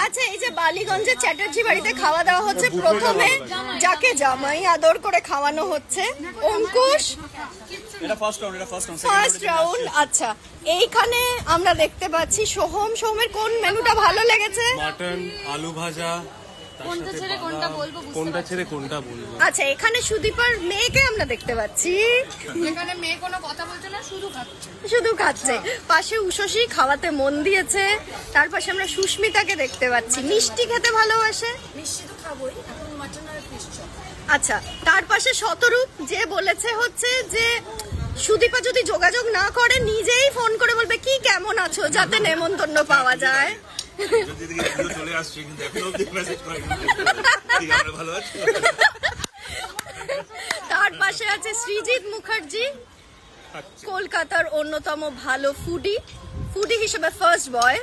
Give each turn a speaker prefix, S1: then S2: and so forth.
S1: আচ্ছা, এই যে বালিগঞ্জের চ্যাটার্জি বাড়িতে খাওয়া দাওয়া হচ্ছে, প্রথমে যাকে জামাই আদর করে খাওয়ানো হচ্ছে অঙ্কুশ, ফার্স্ট রাউন্ড। আচ্ছা, এইখানে আমরা দেখতে পাচ্ছি সোহমের কোন মেনুটা ভালো লেগেছে?
S2: মাটন, আলু ভাজা, কোনটা ছেড়ে কোনটা বলবো।
S1: আচ্ছা, এখানে সুদীপার মেয়েকে আমরা দেখতে পাচ্ছি,
S3: এখানে মেয়ে কোনো কথা বলছে না,
S1: শুধু খাচ্ছে। পাশে উষসী খাওয়াতে মন দিয়েছে। তার পাশে আমরা সুস্মিতাকে দেখতে পাচ্ছি, মিষ্টি খেতে ভালোবাসে।
S3: মিষ্টি তো খাবোই, এখন মাটন আর ফিশ চপ।
S1: আচ্ছা, তার পাশে শতরূপ, যে বলেছে হচ্ছে যে সুদীপা যদি যোগাযোগ না করে নিজেই ফোন করে বলবে কি কেমন আছো, যাতে নেমন্তন্ন পাওয়া যায়। তার পাশে আছে সৃজিত মুখার্জি, কলকাতার অন্যতম ভালো ফুডি হিসেবে ফার্স্ট বয়।